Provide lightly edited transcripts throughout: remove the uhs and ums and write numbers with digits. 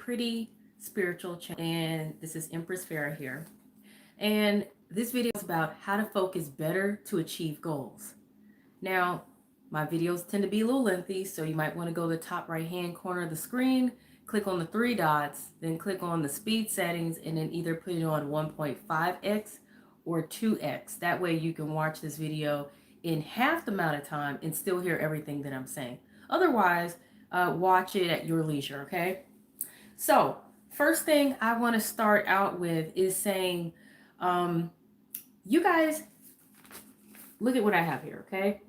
Pretty Spiritual channel, and this is Empress Farah here. And this video is about how to focus better to achieve goals. Now, my videos tend to be a little lengthy, so you might want to go to the top right hand corner of the screen, click on the three dots, then click on the speed settings, and then either put it on 1.5x or 2x. That way you can watch this video in half the amount of time and still hear everything that I'm saying. Otherwise, watch it at your leisure, okay? So, first thing I want to start out with is saying, you guys, look at what I have here, okay?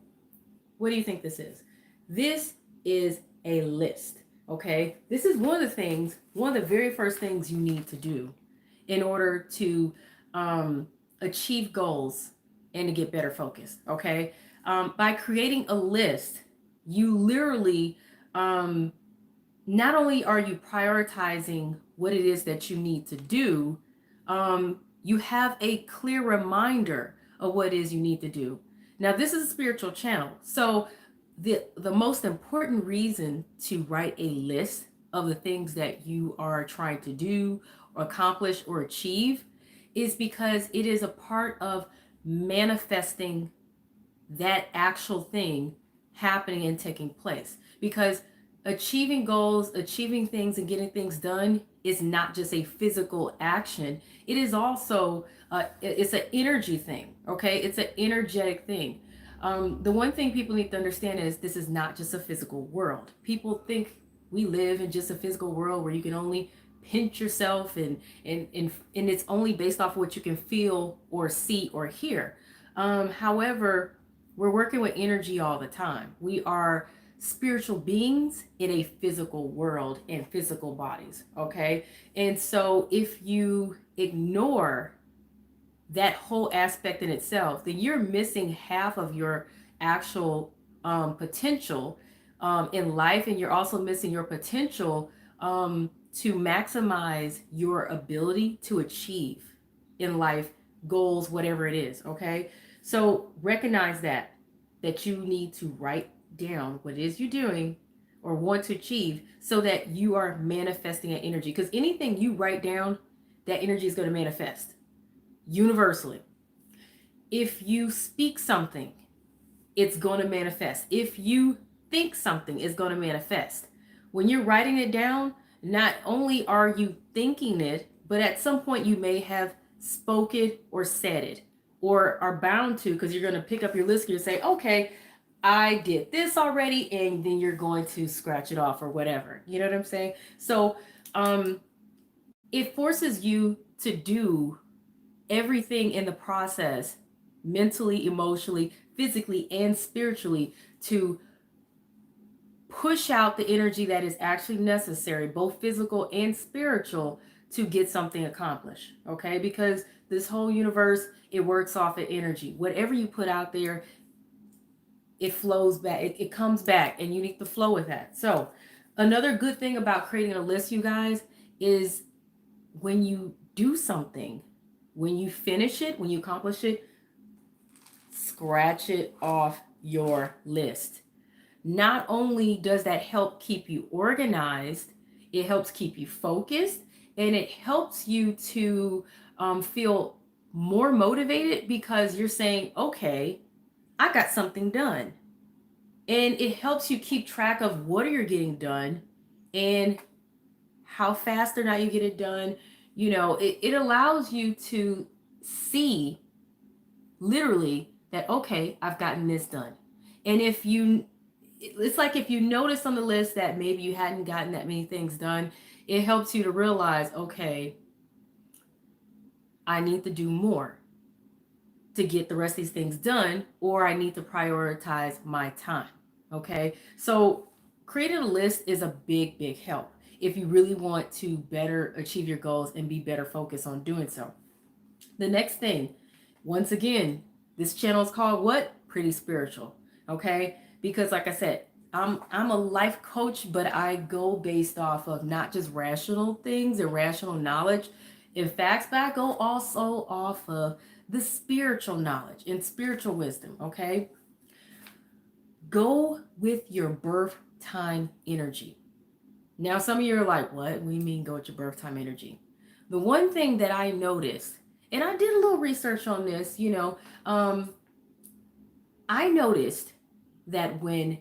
What do you think this is? This is a list, okay? This is one of the very first things you need to do in order to achieve goals and to get better focused, okay? By creating a list, you literally, not only are you prioritizing what it is that you need to do, you have a clear reminder of what it is you need to do. Now, this is a spiritual channel. So the most important reason to write a list of the things that you are trying to do or accomplish or achieve is because it is a part of manifesting that actual thing happening and taking place. Because achieving goals, achieving things and getting things done is not just a physical action. It is also, it's an energy thing, okay? It's an energetic thing. The one thing people need to understand is this is not just a physical world. People think we live in just a physical world where you can only pinch yourself and it's only based off of what you can feel or see or hear. However, we're working with energy all the time. We are spiritual beings in a physical world and physical bodies, okay? And so if you ignore that whole aspect in itself, then you're missing half of your actual potential in life, and you're also missing your potential to maximize your ability to achieve in life goals, whatever it is, okay? So recognize that you need to write down what it is you're doing or want to achieve so that you are manifesting an energy. Because anything you write down, that energy is going to manifest universally. If you speak something, it's going to manifest. If you think something, it's going to manifest. When you're writing it down, not only are you thinking it, but at some point you may have spoken or said it, or are bound to, because you're going to pick up your list and you say, okay, I did this already, and then you're going to scratch it off or whatever. You know what I'm saying? So it forces you to do everything in the process, mentally, emotionally, physically, and spiritually, to push out the energy that is actually necessary, both physical and spiritual, to get something accomplished, okay? Because this whole universe, it works off of energy. Whatever you put out there, it flows back, it comes back, and you need to flow with that. So another good thing about creating a list, you guys, is when you do something, when you finish it, when you accomplish it, scratch it off your list. Not only does that help keep you organized, it helps keep you focused, and it helps you to feel more motivated because you're saying, okay, I got something done. And it helps you keep track of what you're getting done and how fast or not you get it done. You know, it allows you to see literally that, okay, I've gotten this done. And it's like if you notice on the list that maybe you hadn't gotten that many things done, it helps you to realize, okay, I need to do more to get the rest of these things done, or I need to prioritize my time, okay? So creating a list is a big, big help if you really want to better achieve your goals and be better focused on doing so. The next thing, once again, this channel is called what? Pretty Spiritual, okay? Because like I said, I'm a life coach, but I go based off of not just rational things and rational knowledge and facts, but I go also off of the spiritual knowledge and spiritual wisdom, okay? Go with your birth time energy. Now, some of you are like, what? We mean go with your birth time energy. The one thing that I noticed, and I did a little research on this, I noticed that when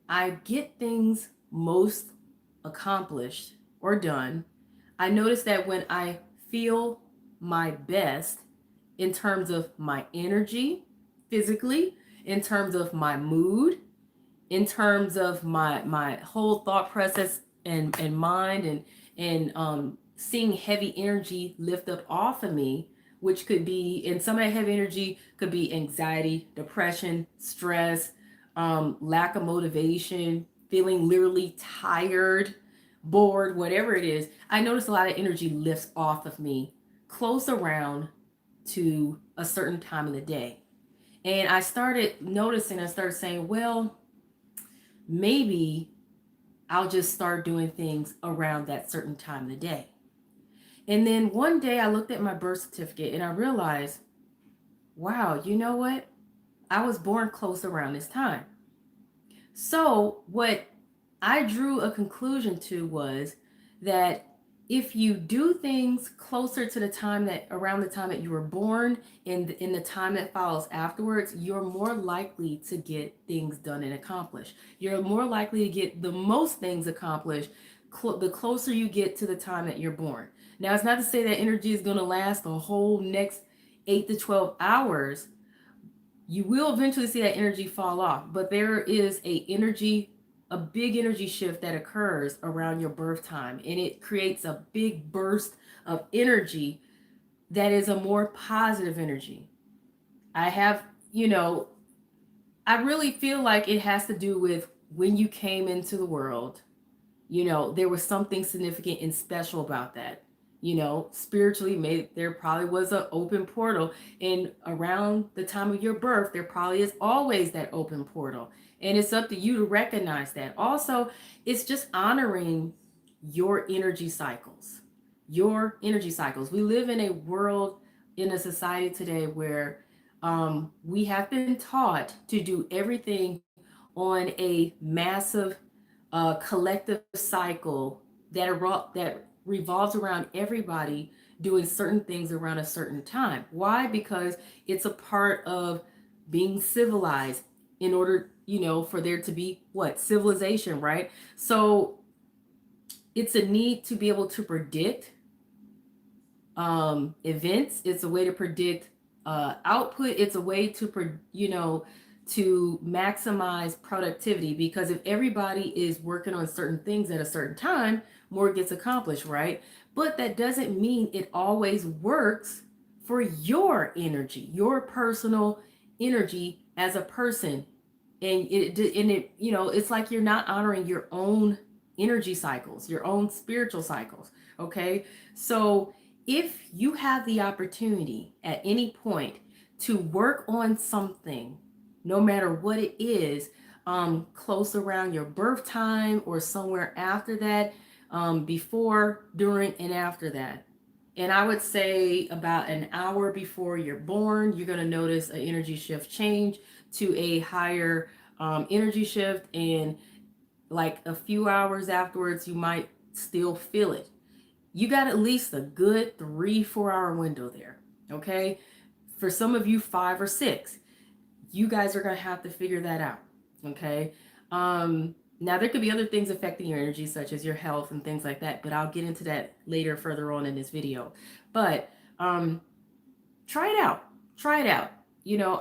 I get things most accomplished or done, I notice that when I feel my best in terms of my energy physically, in terms of my mood, in terms of my whole thought process and mind and seeing heavy energy lift up off of me, which could be, and some of that heavy energy could be anxiety, depression, stress, lack of motivation, feeling literally tired, bored, whatever it is. I notice a lot of energy lifts off of me close around to a certain time of the day. And I started noticing, I started saying, well, maybe I'll just start doing things around that certain time of the day. And then one day I looked at my birth certificate and I realized, wow, you know what? I was born close around this time. So, what I drew a conclusion to was that if you do things closer to the time that around the time that you were born and in the time that follows afterwards, you're more likely to get things done and accomplished. You're more likely to get the most things accomplished the closer you get to the time that you're born. Now, it's not to say that energy is going to last the whole next 8 to 12 hours. You will eventually see that energy fall off, but there is a big energy shift that occurs around your birth time, and it creates a big burst of energy that is a more positive energy. I have, I really feel like it has to do with when you came into the world. There was something significant and special about that. Spiritually, maybe there probably was an open portal, and around the time of your birth there probably is always that open portal, and it's up to you to recognize that. Also, it's just honoring your energy cycles. We live in a world, in a society today where we have been taught to do everything on a massive collective cycle that revolves around everybody doing certain things around a certain time. Why? Because it's a part of being civilized in order, for there to be what? Civilization, right? So it's a need to be able to predict events. It's a way to predict output. It's a way to, to maximize productivity, because if everybody is working on certain things at a certain time, more gets accomplished, right? But that doesn't mean it always works for your energy, your personal energy as a person. And it's like you're not honoring your own energy cycles, your own spiritual cycles. Okay. So if you have the opportunity at any point to work on something, no matter what it is, close around your birth time or somewhere after that, before, during, and after that. And I would say about an hour before you're born, you're going to notice an energy shift change to a higher energy shift. And like a few hours afterwards, you might still feel it. You got at least a good 3-4 hour window there. Okay. For some of you, 5 or 6. You guys are going to have to figure that out. Okay. Now there could be other things affecting your energy, such as your health and things like that, but I'll get into that later, further on in this video. But try it out. Try it out.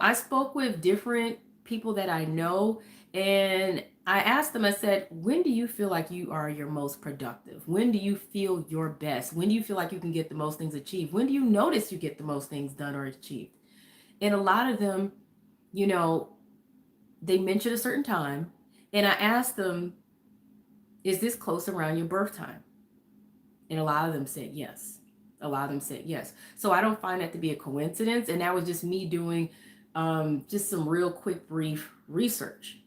I spoke with different people that I know, and I asked them, I said, when do you feel like you are your most productive? When do you feel your best? When do you feel like you can get the most things achieved? When do you notice you get the most things done or achieved? And a lot of them, they mentioned a certain time, and I asked them, is this close around your birth time? And a lot of them said yes. A lot of them said yes. So I don't find that to be a coincidence. And that was just me doing just some real quick, brief research,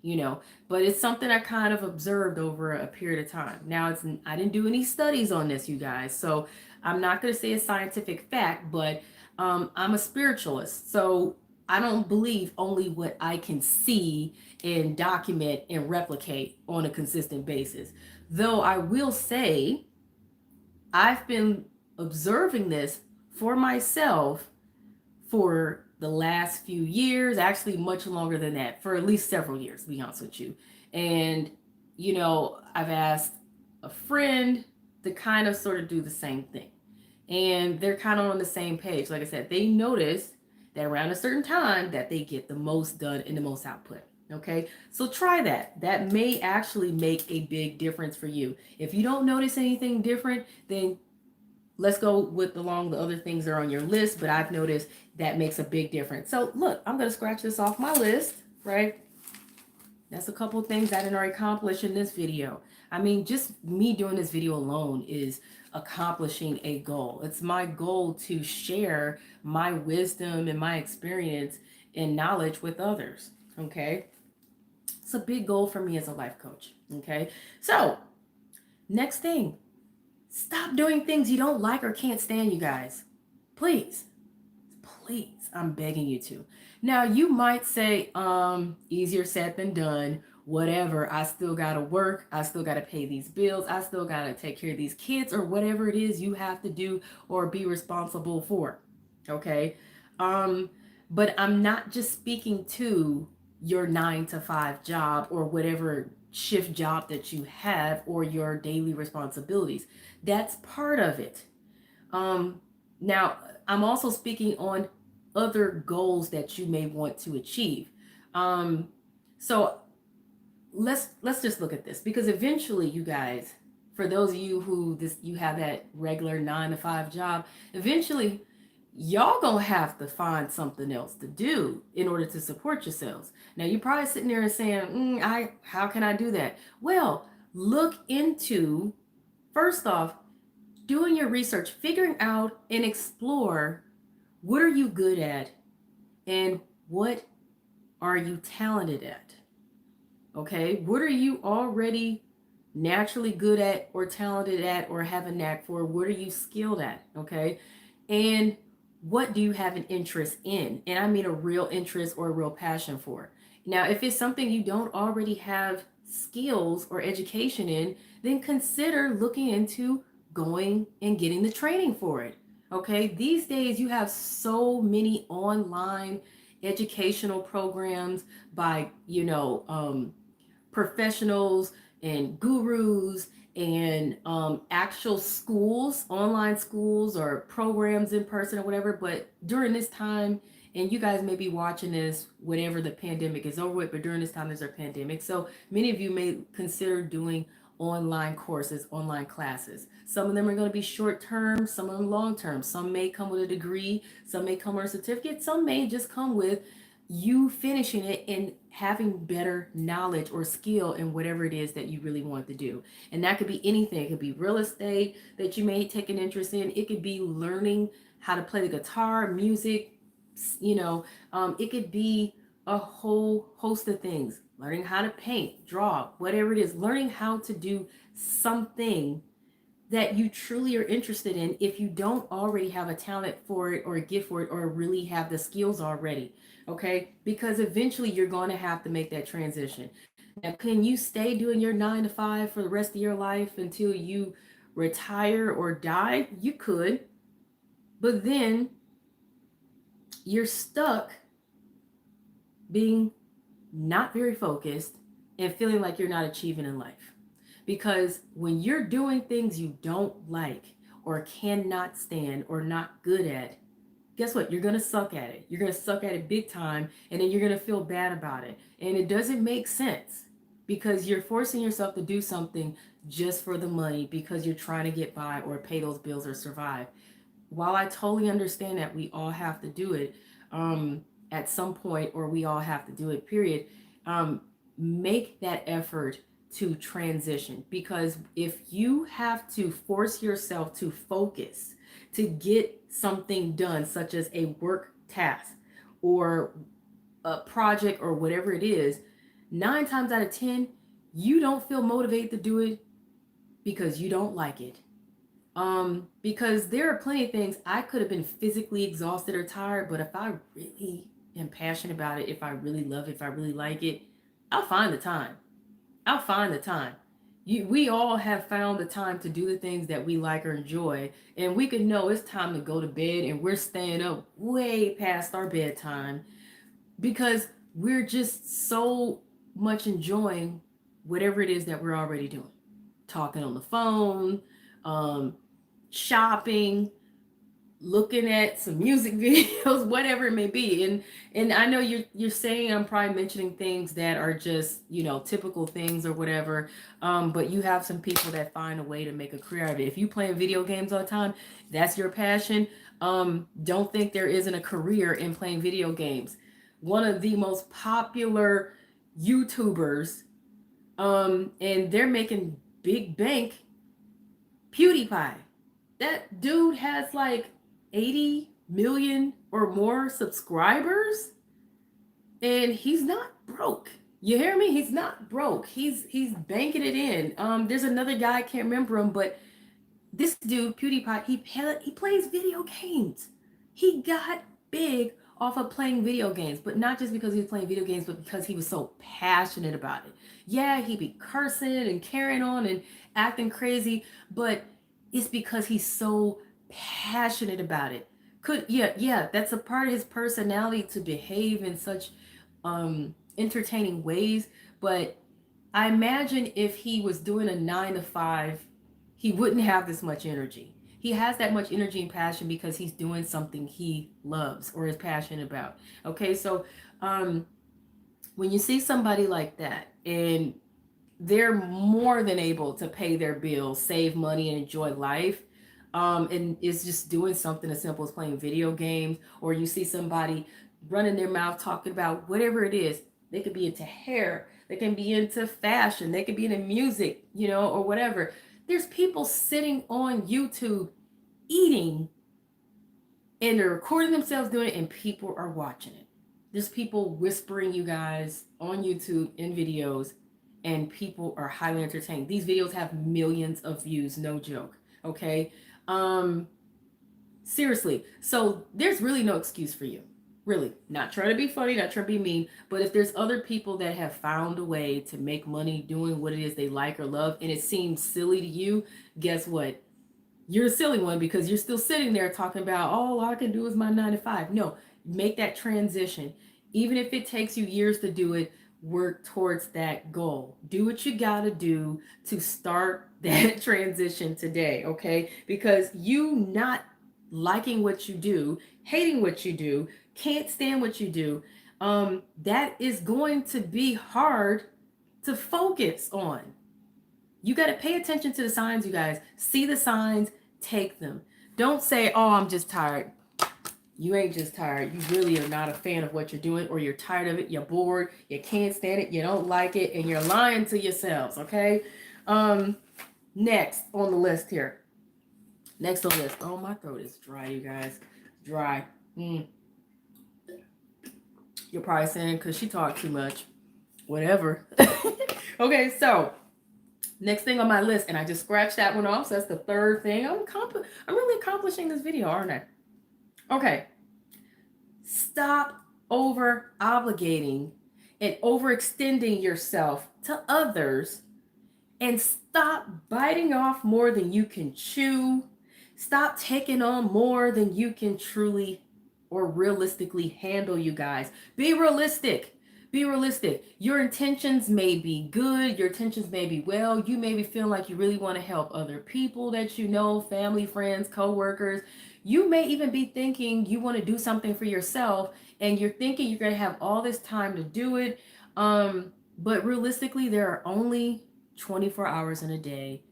but it's something I kind of observed over a period of time. Now, I didn't do any studies on this, you guys. So I'm not going to say a scientific fact, but I'm a spiritualist. So I don't believe only what I can see and document and replicate on a consistent basis. Though I will say, I've been observing this for myself for the last few years, actually much longer than that, for at least several years, to be honest with you. And, I've asked a friend to kind of sort of do the same thing. And they're kind of on the same page. Like I said, they notice that around a certain time that they get the most done and the most output. Okay, so try that. That may actually make a big difference for you. If you don't notice anything different, then let's go with along the other things that are on your list. But I've noticed that makes a big difference. So look, I'm going to scratch this off my list, right? That's a couple of things I didn't already accomplish in this video. I mean, just me doing this video alone is accomplishing a goal. It's my goal to share my wisdom and my experience and knowledge with others. Okay. It's a big goal for me as a life coach. Okay. So next thing, stop doing things you don't like or can't stand, you guys. Please. Please, I'm begging you to. Now, you might say, easier said than done, whatever. I still got to work. I still got to pay these bills. I still got to take care of these kids or whatever it is you have to do or be responsible for. Okay. But I'm not just speaking to your 9 to 5 job or whatever shift job that you have or your daily responsibilities. That's part of it. Now, I'm also speaking on other goals that you may want to achieve. So let's just look at this, because eventually, you guys, for those of you who you have that regular 9 to 5 job, eventually y'all gonna have to find something else to do in order to support yourselves. Now you're probably sitting there and saying, how can I do that? Well, look into, first off, doing your research, figuring out and explore what are you good at and what are you talented at? Okay, what are you already naturally good at or talented at or have a knack for? What are you skilled at? Okay, and what do you have an interest in? And I mean a real interest or a real passion for. Now, if it's something you don't already have skills or education in, then consider looking into going and getting the training for it. Okay, these days you have so many online educational programs by, professionals and gurus and actual schools, online schools or programs in person or whatever. But during this time, and you guys may be watching this whenever the pandemic is over with, but during this time there's a pandemic. So many of you may consider doing online courses, online classes. Some of them are going to be short term, some of them long term. Some may come with a degree, some may come with a certificate, some may just come with you finishing it and having better knowledge or skill in whatever it is that you really want to do. And that could be anything. It could be real estate that you may take an interest in. It could be learning how to play the guitar, music, it could be a whole host of things. Learning how to paint, draw, whatever it is, learning how to do something that you truly are interested in if you don't already have a talent for it or a gift for it or really have the skills already. Okay, because eventually you're going to have to make that transition. Now, can you stay doing your 9 to 5 for the rest of your life until you retire or die? You could, but then you're stuck being not very focused and feeling like you're not achieving in life. Because when you're doing things you don't like or cannot stand or not good at, guess what? You're going to suck at it. You're going to suck at it big time, and then you're going to feel bad about it. And it doesn't make sense because you're forcing yourself to do something just for the money because you're trying to get by or pay those bills or survive. While I totally understand that we all have to do it at some point, or we all have to do it, period, make that effort to transition. Because if you have to force yourself to focus to get something done, such as a work task or a project or whatever it is, 9 times out of 10, you don't feel motivated to do it because you don't like it. Because there are plenty of things I could have been physically exhausted or tired, but if I really am passionate about it, if I really love it, if I really like it, I'll find the time. I'll find the time. We all have found the time to do the things that we like or enjoy, and we can know it's time to go to bed, and we're staying up way past our bedtime because we're just so much enjoying whatever it is that we're already doing. Talking on the phone, um, shopping, looking at some music videos, whatever it may be. And I know you're saying I'm probably mentioning things that are just, typical things or whatever. But you have some people that find a way to make a career out of it. If you playing video games all the time, that's your passion. Don't think there isn't a career in playing video games. One of the most popular YouTubers, and they're making big bank, PewDiePie. That dude has like 80 million or more subscribers, and he's not broke. You hear me? He's not broke. He's banking it in. There's another guy, I can't remember him, but this dude, PewDiePie, he plays video games. He got big off of playing video games, but not just because he was playing video games, but because he was so passionate about it. Yeah, he be cursing and carrying on and acting crazy, but it's because he's so passionate about it. That's a part of his personality to behave in such entertaining ways. But I imagine if he was doing a 9 to 5, he wouldn't have this much energy. He has that much energy and passion because he's doing something he loves or is passionate about. Okay, so when you see somebody like that and they're more than able to pay their bills, save money, and enjoy life, and is just doing something as simple as playing video games, or you see somebody running their mouth talking about whatever it is. They could be into hair, they can be into fashion, they could be into music, or whatever. There's people sitting on YouTube eating, and they're recording themselves doing it, and people are watching it. There's people whispering, you guys, on YouTube in videos, and people are highly entertained. These videos have millions of views, no joke. Okay. Seriously. So there's really no excuse for you. Really. Not trying to be funny, not trying to be mean, but if there's other people that have found a way to make money doing what it is they like or love, and it seems silly to you, guess what? You're a silly one because you're still sitting there talking about, all I can do is my 9 to 5. No, make that transition. Even if it takes you years to do it, work towards that goal. Do what you got to do to start that transition today, okay? Because you not liking what you do, hating what you do, can't stand what you do, that is going to be hard to focus on. You got to pay attention to the signs, you guys. See the signs, take them. Don't say, oh, I'm just tired. You ain't just tired. You really are not a fan of what you're doing, or you're tired of it. You're bored. You can't stand it. You don't like it. And you're lying to yourselves. Okay. Next on the list here. Next on the list. Oh, my throat is dry, you guys. Dry. You're probably saying, because she talked too much. Whatever. Okay. So next thing on my list, and I just scratched that one off. So that's the third thing. I'm really accomplishing this video, aren't I? Okay. Stop over obligating and overextending yourself to others, and stop biting off more than you can chew. Stop taking on more than you can truly or realistically handle, you guys. Be realistic. Be realistic. Your intentions may be good. Your intentions may be well. You may be feeling like you really want to help other people that you know, family, friends, co-workers. You may even be thinking you want to do something for yourself, and you're thinking you're going to have all this time to do it. But realistically, there are only 24 hours in a day.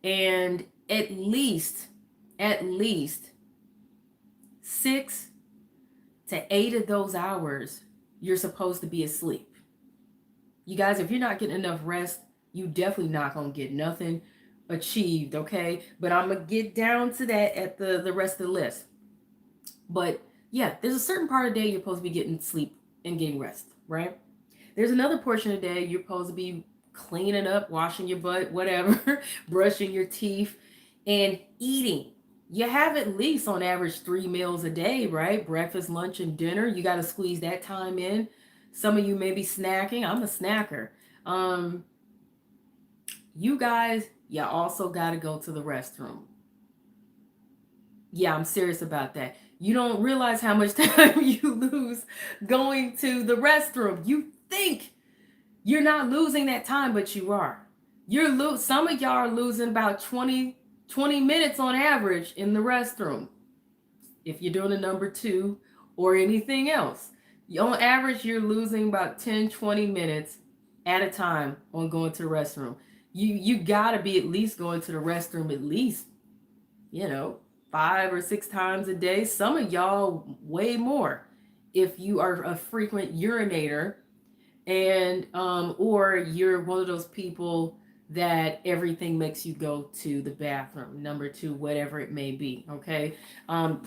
And at least 6 to 8 of those hours, you're supposed to be asleep. You guys, if you're not getting enough rest, you definitely not going to get nothing achieved, okay? But I'm going to get down to that at the rest of the list. But yeah, there's a certain part of the day you're supposed to be getting sleep and getting rest, right? There's another portion of the day you're supposed to be cleaning up, washing your butt, whatever, brushing your teeth, and eating. You have at least on average 3 meals a day, right? Breakfast, lunch, and dinner. You got to squeeze that time in. Some of you may be snacking. I'm a snacker. you guys, you also got to go to the restroom. Yeah, I'm serious about that. You don't realize how much time you lose going to the restroom. You think you're not losing that time, but you are. Some of y'all are losing about 20 minutes on average in the restroom. If you're doing a number 2 or anything else. On average, you're losing about 10-20 minutes at a time on going to the restroom. You got to be at least going to the restroom at least, 5 or 6 times a day. Some of y'all way more if you are a frequent urinator, and or you're one of those people that everything makes you go to the bathroom, number 2, whatever it may be. Okay.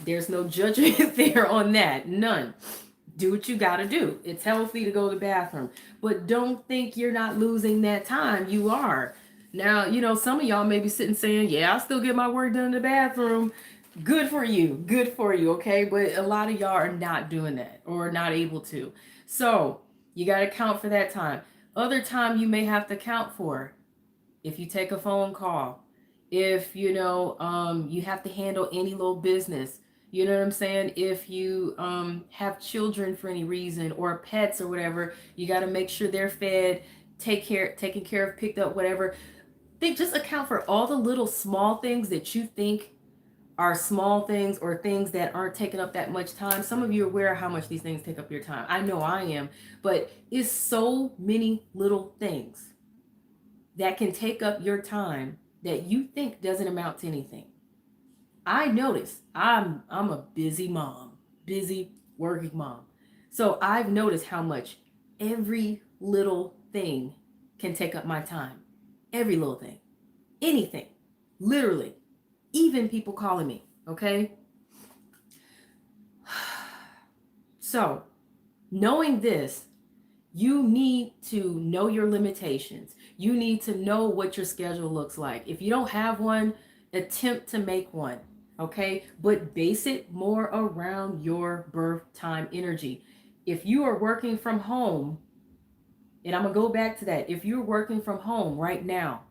There's no judgment there on that, none. Do what you got to do. It's healthy to go to the bathroom, but don't think you're not losing that time. You are. Now, some of y'all may be sitting saying, yeah, I still get my work done in the bathroom. Good for you. Good for you. Okay. But a lot of y'all are not doing that or not able to. So you got to count for that time. Other time you may have to count for if you take a phone call, if you have to handle any little business, you know what I'm saying? If you have children for any reason or pets or whatever, you got to make sure they're fed, taken care of, picked up, whatever. Just account for all the little small things that you think are small things or things that aren't taking up that much time. Some of you are aware of how much these things take up your time. I know I am, but it's so many little things that can take up your time that you think doesn't amount to anything. I notice I'm a busy mom, busy working mom. So I've noticed how much every little thing can take up my time. Every little thing. Anything. Literally. Even people calling me. Okay? So, knowing this, you need to know your limitations. You need to know what your schedule looks like. If you don't have one, attempt to make one, okay? But base it more around your birth time energy. If you are working from home, and I'm going to go back to that. If you're working from home right now,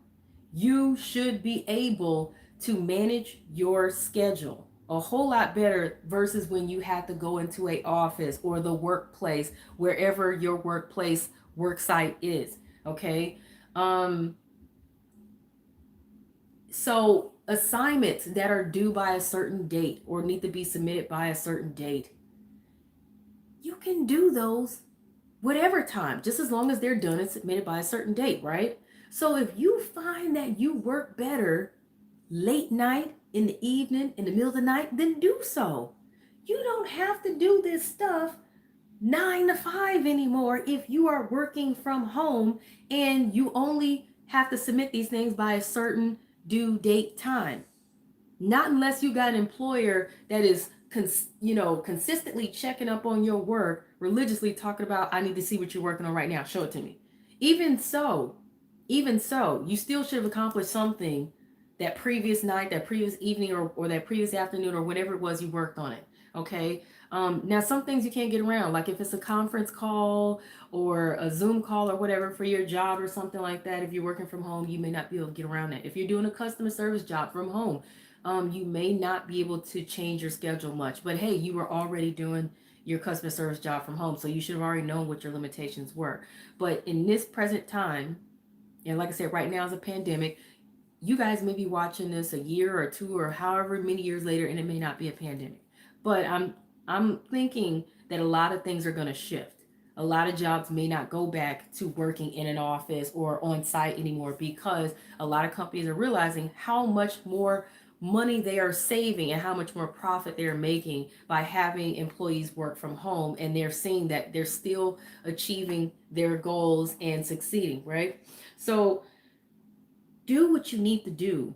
you should be able to manage your schedule a whole lot better versus when you have to go into a office or the workplace, wherever your work site is. Okay. So assignments that are due by a certain date or need to be submitted by a certain date, you can do those whatever time, just as long as they're done and submitted by a certain date, right? So if you find that you work better late night, in the evening, in the middle of the night, then do so. You don't have to do this stuff 9 to 5 anymore if you are working from home and you only have to submit these things by a certain due date time. Not unless you got an employer that is consistently checking up on your work, religiously talking about, I need to see what you're working on right now. Show it to me. Even so, you still should have accomplished something that previous night, that previous evening, or that previous afternoon, or whatever it was you worked on it. Okay. Now some things you can't get around, like if it's a conference call or a Zoom call or whatever for your job or something like that. If you're working from home, you may not be able to get around that. If you're doing a customer service job from home, you may not be able to change your schedule much. But hey, you were already doing your customer service job from home, so you should have already known what your limitations were. But in this present time, and like I said, right now is a pandemic. You guys may be watching this a year or 2 or however many years later, and it may not be a pandemic. But I'm thinking that a lot of things are going to shift. A lot of jobs may not go back to working in an office or on site anymore, because a lot of companies are realizing how much more money they are saving and how much more profit they're making by having employees work from home, and they're seeing that they're still achieving their goals and succeeding, right? So do what you need to do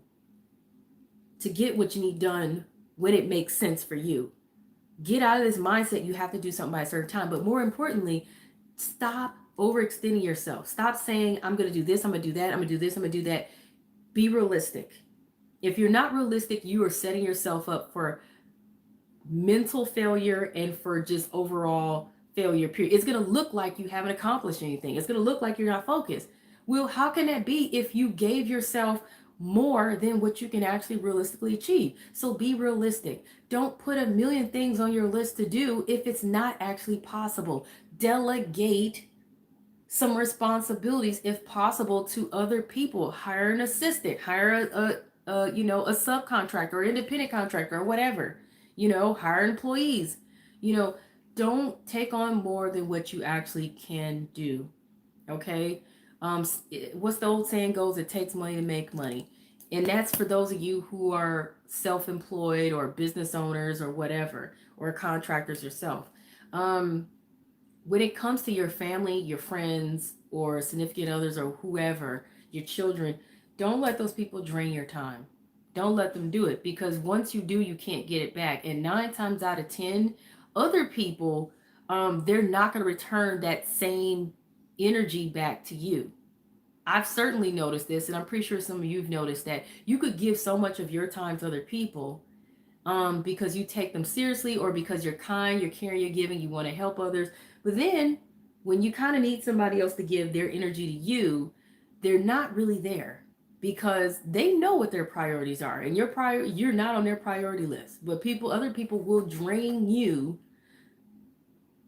to get what you need done when it makes sense for you. Get out of this mindset you have to do something by a certain time. But more importantly, stop overextending yourself. Stop saying, I'm going to do this, I'm going to do that, I'm going to do this, I'm going to do that. Be realistic. If you're not realistic, you are setting yourself up for mental failure and for just overall failure, period. It's going to look like you haven't accomplished anything. It's going to look like you're not focused. Well, how can that be if you gave yourself more than what you can actually realistically achieve? So be realistic. Don't put a million things on your list to do if it's not actually possible. Delegate some responsibilities if possible to other people. Hire an assistant, hire a subcontractor or independent contractor or whatever. Hire employees. you know don't take on more than what you actually can do. Okay. What's the old saying goes, it takes money to make money. And that's for those of you who are self-employed or business owners or whatever, or contractors yourself. um when it comes to your family, your friends, or significant others, or whoever, your children, don't let those people drain your time. Don't let them do it, because once you do, you can't get it back. And 9 times out of 10, other people, they're not going to return that same energy back to you. I've certainly noticed this, and I'm pretty sure some of you've noticed that you could give so much of your time to other people, because you take them seriously, or because you're kind, you're caring, you're giving, you want to help others. But then when you kind of need somebody else to give their energy to you, they're not really there, because they know what their priorities are, and you're not on their priority list. But other people will drain you,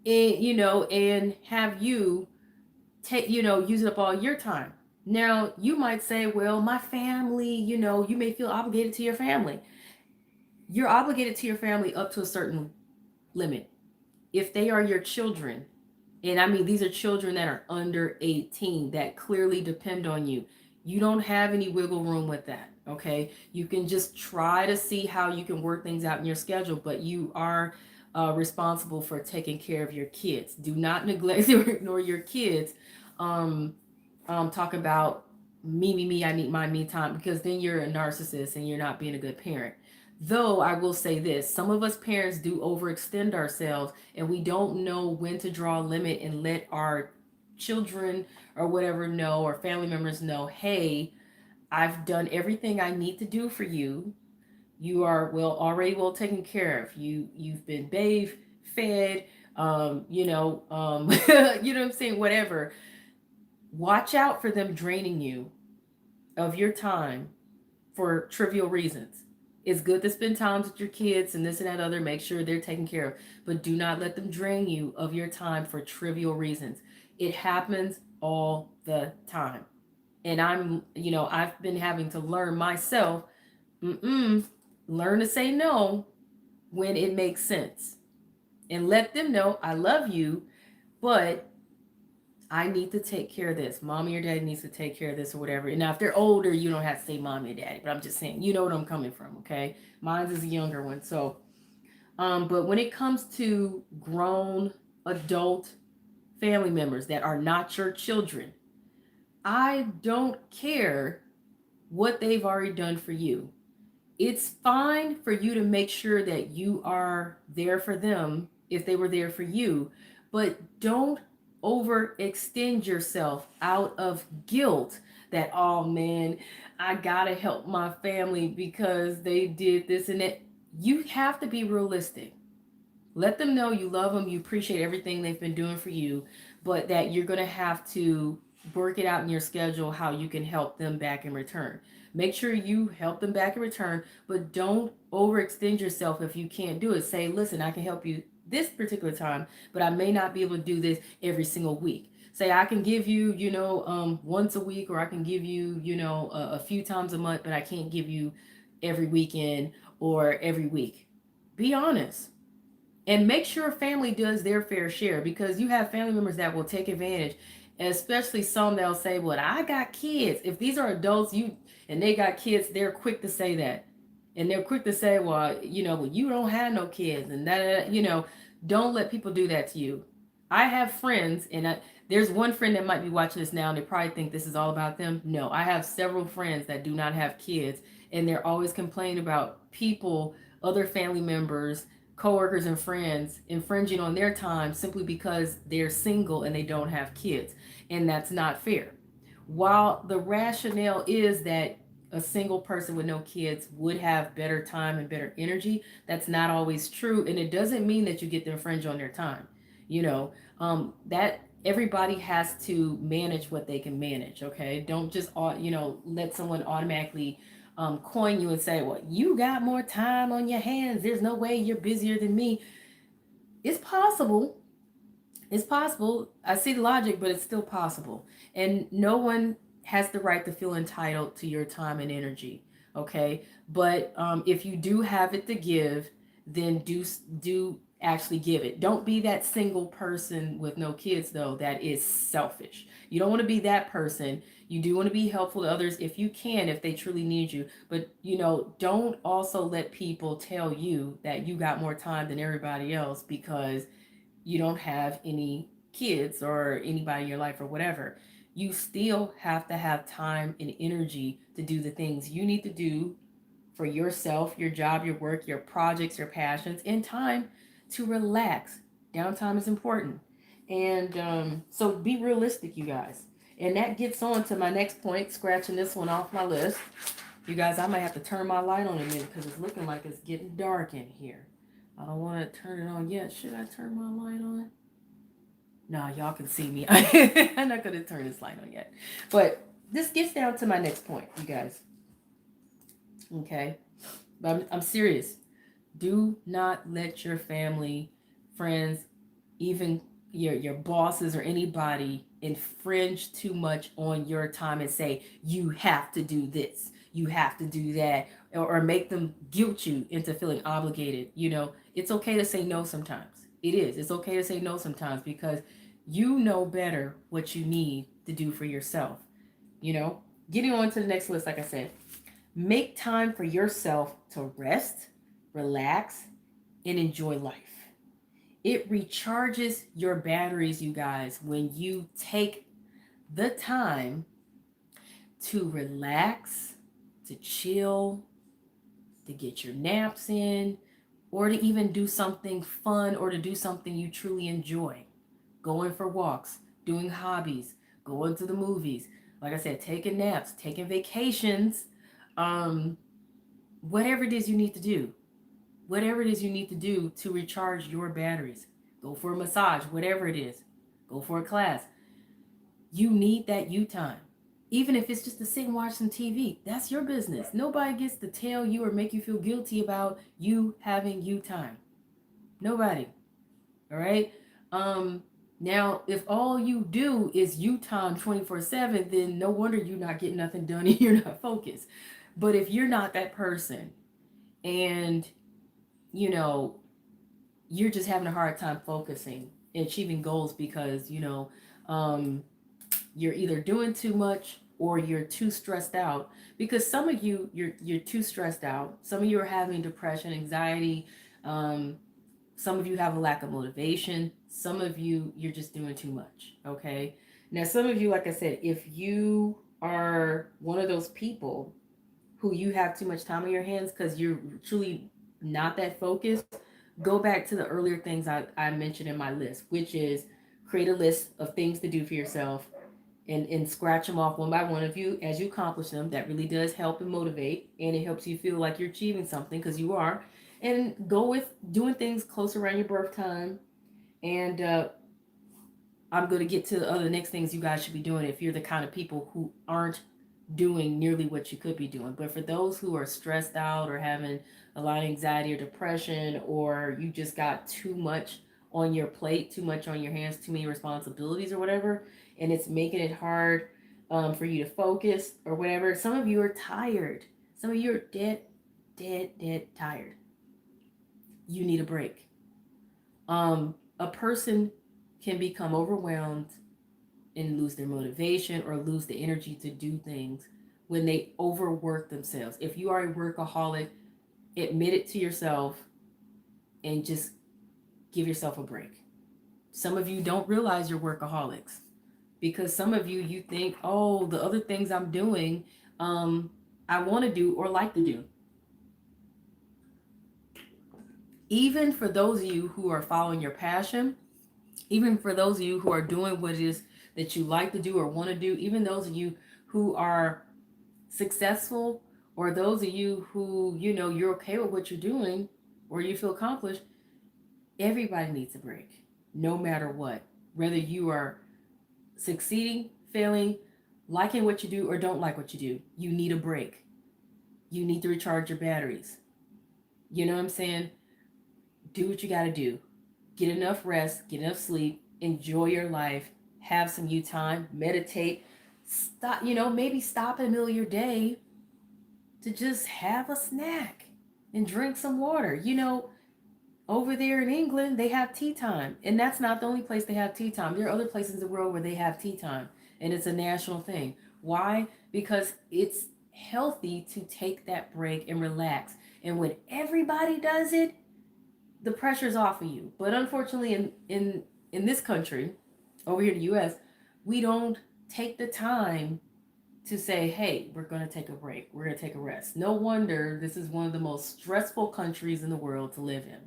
and have you take, use up all your time. Now, you might say, well, my family, you may feel obligated to your family. You're obligated to your family up to a certain limit. If they are your children, and I mean, these are children that are under 18 that clearly depend on you, you don't have any wiggle room with that. Okay. You can just try to see how you can work things out in your schedule, but you are responsible for taking care of your kids. Do not neglect or ignore your kids. Um, Talk about me, I need my me time, because then you're a narcissist and you're not being a good parent. Though I will say this, some of us parents do overextend ourselves, and we don't know when to draw a limit and let our children or whatever know, or family members know, hey, I've done everything I need to do for you. You are already well taken care of. You've been bathed, fed, you know what I'm saying, whatever. Watch out for them draining you of your time for trivial reasons. It's good to spend time with your kids and this and that other, make sure they're taken care of, but do not let them drain you of your time for trivial reasons. It happens all the time. And I've been having to learn myself, learn to say no when it makes sense, and let them know I love you, but I need to take care of this. Mommy or daddy needs to take care of this or whatever. And now, if they're older, you don't have to say mommy or daddy, but I'm just saying, you know what I'm coming from, okay? Mine is a younger one. So, but when it comes to grown adult family members that are not your children, I don't care what they've already done for you. It's fine for you to make sure that you are there for them if they were there for you, but don't overextend yourself out of guilt that, oh man, I gotta help my family because they did this and that. You have to be realistic. Let them know you love them, you appreciate everything they've been doing for you, but that you're going to have to work it out in your schedule how you can help them back in return. Make sure you help them back in return, but don't overextend yourself if you can't do it. Say, listen, I can help you this particular time, but I may not be able to do this every single week. Say, I can give you, once a week, or I can give you, a few times a month, but I can't give you every weekend or every week. Be honest. And make sure family does their fair share, because you have family members that will take advantage, especially some that'll say, well, I got kids. If these are adults, and they got kids, they're quick to say that. And they're quick to say, well, well, you don't have no kids, and don't let people do that to you. I have friends, and there's one friend that might be watching this now, and they probably think this is all about them. No, I have several friends that do not have kids, and they're always complaining about people, other family members, coworkers and friends infringing on their time simply because they're single and they don't have kids. And that's not fair. While the rationale is that a single person with no kids would have better time and better energy, that's not always true. And it doesn't mean that you get to infringe on their time. That everybody has to manage what they can manage. Okay, don't just let someone automatically coin you and say, well, you got more time on your hands, there's no way you're busier than me. It's possible. It's possible. I see the logic, but it's still possible. And no one has the right to feel entitled to your time and energy. Okay, but if you do have it to give, then do actually give it. Don't be that single person with no kids though that is selfish. You don't want to be that person. You do want to be helpful to others if you can, if they truly need you. But don't also let people tell you that you got more time than everybody else because you don't have any kids or anybody in your life or whatever. You still have to have time and energy to do the things you need to do for yourself, your job, your work, your projects, your passions, and time to relax. Downtime is important. And so be realistic, you guys. And that gets on to my next point, scratching this one off my list. You guys, I might have to turn my light on a minute because it's looking like it's getting dark in here. I don't want to turn it on yet. Should I turn my light on? No, y'all can see me. I'm not going to turn this light on yet. But this gets down to my next point, you guys. Okay? But I'm serious. Do not let your family, friends, even your bosses or anybody infringe too much on your time and say, you have to do this, you have to do that, or make them guilt you into feeling obligated. It's okay to say no sometimes. It's okay to say no sometimes because you know better what you need to do for yourself. Getting on to the next list, like I said, make time for yourself to rest, relax, and enjoy life. It recharges your batteries, you guys, when you take the time to relax, to chill, to get your naps in, or to even do something fun or to do something you truly enjoy. Going for walks, doing hobbies, going to the movies. Like I said, taking naps, taking vacations, whatever it is you need to do. Whatever it is you need to do to recharge your batteries. Go for a massage, whatever it is. Go for a class. You need that you time. Even if it's just to sit and watch some TV, that's your business. Nobody gets to tell you or make you feel guilty about you having you time. Nobody. All right? Now, if all you do is you time 24/7, then no wonder you're not getting nothing done and you're not focused. But if you're not that person and you're just having a hard time focusing and achieving goals because you're either doing too much or you're too stressed out. Because some of you you're too stressed out. Some of you are having depression, anxiety. Some of you have a lack of motivation. Some of you're just doing too much. Okay. Now, some of you, like I said, if you are one of those people who you have too much time on your hands because you're truly not that focused, go back to the earlier things I mentioned in my list, which is create a list of things to do for yourself and scratch them off one by one of you as you accomplish them. That really does help and motivate, and it helps you feel like you're achieving something because you are. And go with doing things close around your birth time. And I'm going to get to the other next things you guys should be doing if you're the kind of people who aren't doing nearly what you could be doing. But for those who are stressed out or having a lot of anxiety or depression, or you just got too much on your plate, too much on your hands, too many responsibilities or whatever, and it's making it hard for you to focus or whatever. Some of you are tired. Some of you are dead tired. You need a break. A person can become overwhelmed and lose their motivation or lose the energy to do things when they overwork themselves. If you are a workaholic, admit it to yourself and just give yourself a break. Some of you don't realize you're workaholics because some of you think, oh, the other things I'm doing, I want to do or like to do. Even for those of you who are following your passion, even for those of you who are doing what it is that you like to do or want to do, even those of you who are successful, or those of you who, you're okay with what you're doing or you feel accomplished, everybody needs a break, no matter what. Whether you are succeeding, failing, liking what you do, or don't like what you do, you need a break. You need to recharge your batteries. You know what I'm saying? Do what you got to do. Get enough rest, get enough sleep, enjoy your life, have some you time, meditate. Stop, maybe stop in the middle of your day to just have a snack and drink some water. Over there in England, they have tea time. And that's not the only place they have tea time. There are other places in the world where they have tea time. And it's a national thing. Why? Because it's healthy to take that break and relax. And when everybody does it, the pressure's off of you. But unfortunately, in this country, over here in the US, we don't take the time to say, hey, we're going to take a break. We're going to take a rest. No wonder this is one of the most stressful countries in the world to live in.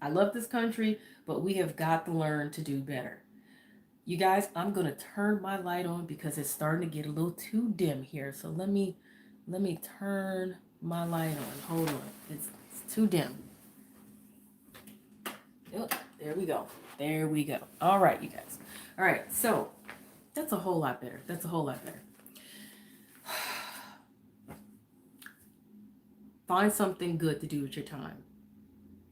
I love this country, but we have got to learn to do better. You guys, I'm going to turn my light on because it's starting to get a little too dim here. So let me turn my light on. Hold on. It's too dim. Yep, there we go. There we go. All right, you guys. All right, so that's a whole lot better. That's a whole lot better. Find something good to do with your time.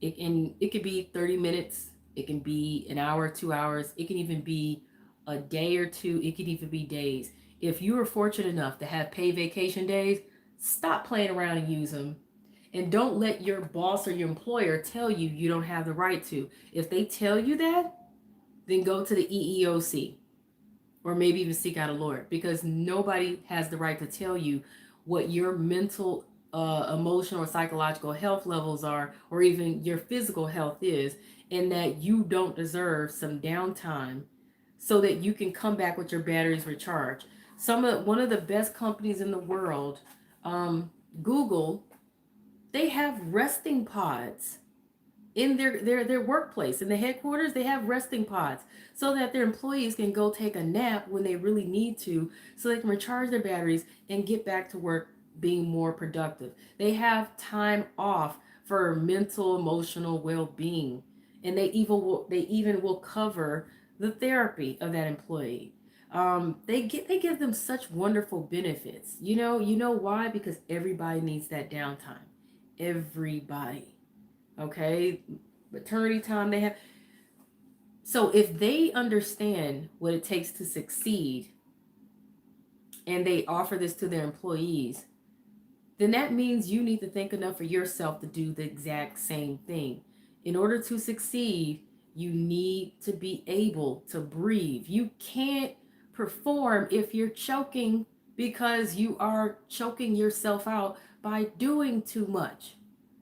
It could be 30 minutes. It can be an hour, 2 hours. It can even be a day or two. It could even be days. If you are fortunate enough to have paid vacation days, stop playing around and use them. And don't let your boss or your employer tell you you don't have the right to. If they tell you that, then go to the EEOC or maybe even seek out a lawyer, because nobody has the right to tell you what your mental, emotional, or psychological health levels are, or even your physical health is, and that you don't deserve some downtime so that you can come back with your batteries recharged. One of the best companies in the world, Google, they have resting pods in their workplace. In the headquarters, they have resting pods so that their employees can go take a nap when they really need to, so they can recharge their batteries and get back to work being more productive. They have time off for mental, emotional well-being, and they even will cover the therapy of that employee. They give them such wonderful benefits. You know why? Because everybody needs that downtime. Everybody. Okay, maternity time they have. So if they understand what it takes to succeed and they offer this to their employees, then that means you need to think enough for yourself to do the exact same thing. In order to succeed, you need to be able to breathe. You can't perform if you're choking, because you are choking yourself out by doing too much.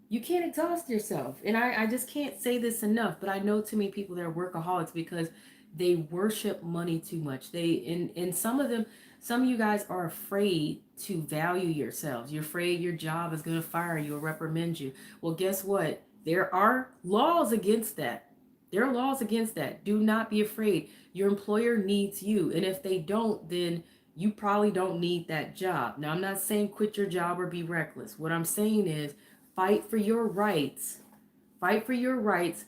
You can't exhaust yourself. And I just can't say this enough, but I know too many people that are workaholics because they worship money too much. And some of you guys are afraid to value yourselves. You're afraid your job is going to fire you or reprimand you. Well, guess what? There are laws against that. There are laws against that. Do not be afraid. Your employer needs you. And if they don't, then you probably don't need that job. Now, I'm not saying quit your job or be reckless. What I'm saying is, fight for your rights. Fight for your rights.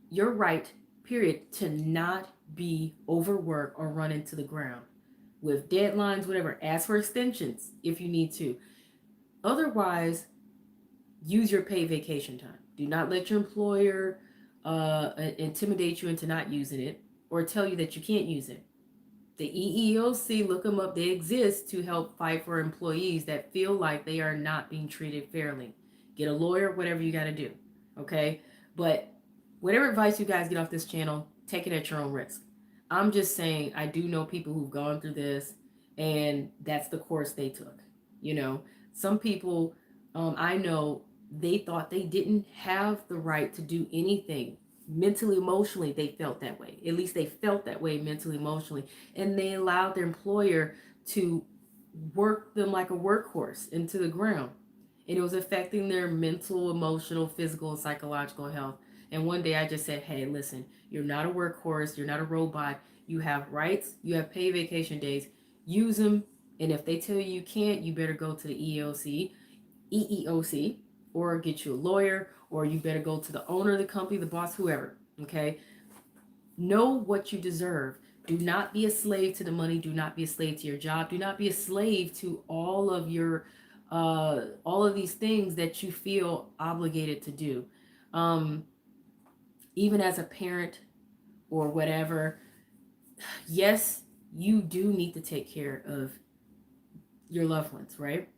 Your right, period, to not be overworked or run into the ground with deadlines, whatever. Ask for extensions if you need to. Otherwise, use your paid vacation time. Do not let your employer intimidate you into not using it or tell you that you can't use it. The EEOC, look them up. They exist to help fight for employees that feel like they are not being treated fairly. Get a lawyer, whatever you got to do. Okay? But whatever advice you guys get off this channel, take it at your own risk. I'm just saying, I do know people who've gone through this, and that's the course they took. Some people, I know, they thought they didn't have the right to do anything. Mentally, emotionally, they felt that way. At least they felt that way mentally, emotionally. And they allowed their employer to work them like a workhorse into the ground. And it was affecting their mental, emotional, physical, and psychological health. And one day I just said, hey, listen, you're not a workhorse. You're not a robot. You have rights. You have paid vacation days. Use them. And if they tell you can't, you better go to the EEOC, or get you a lawyer, or you better go to the owner of the company, the boss, whoever. Okay? Know what you deserve. Do not be a slave to the money. Do not be a slave to your job. Do not be a slave to all of these things that you feel obligated to do. Um, Even as a parent or whatever, yes, you do need to take care of your loved ones, right?